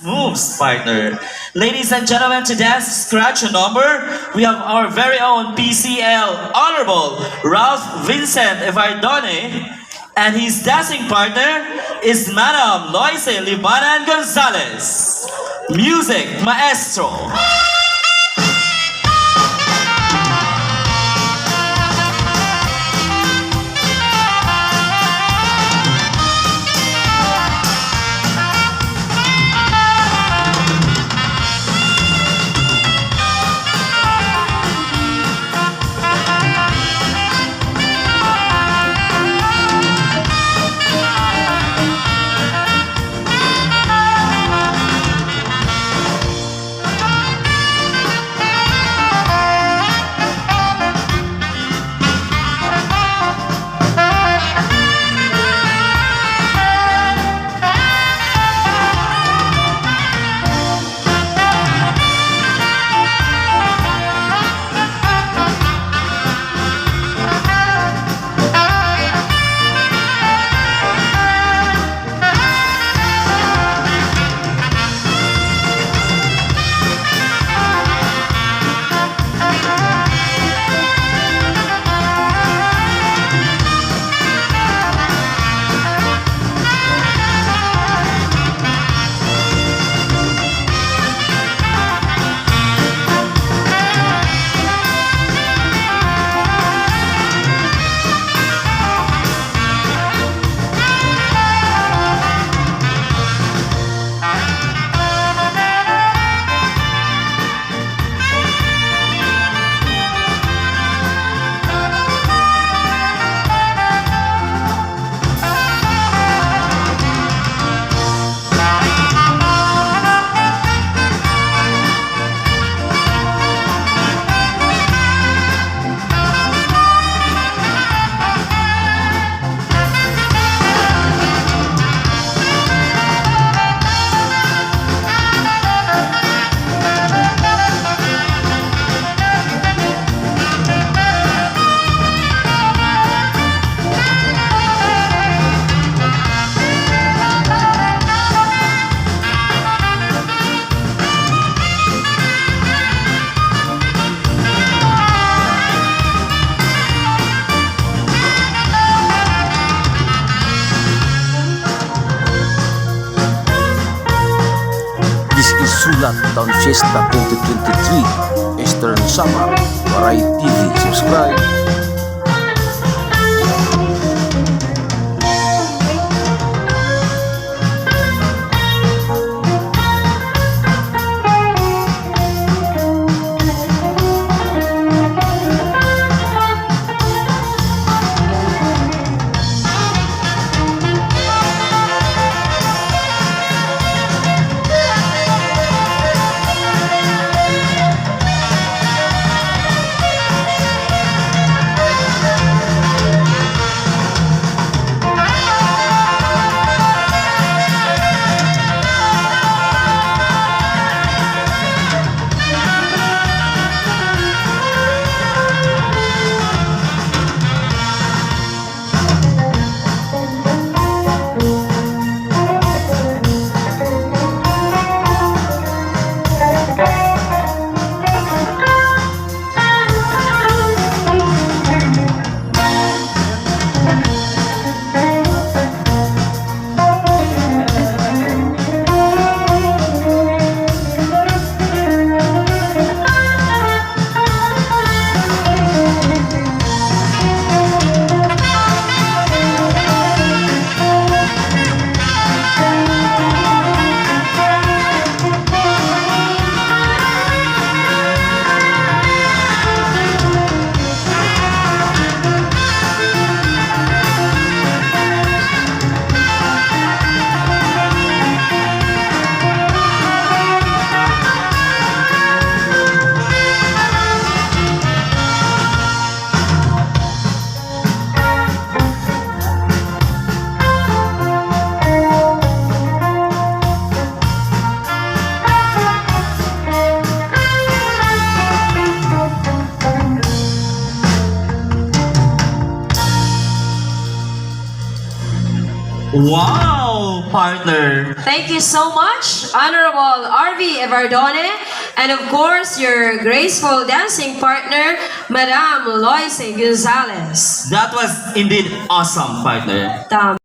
Moves, partner. Ladies and gentlemen, to dance scratch a number, we have our very own PCL Honorable Ralph Vincent Evardone, and his dancing partner is Madam Loise Libanan Gonzalez. Music, maestro. This is Sulat Town Fiesta 2023 Eastern Samar. Variety TV. Subscribe. Wow, partner. Thank you so much, Honorable RV Evardone, and of course, your graceful dancing partner, Madam LUCY Gonzalez. That was indeed awesome, partner.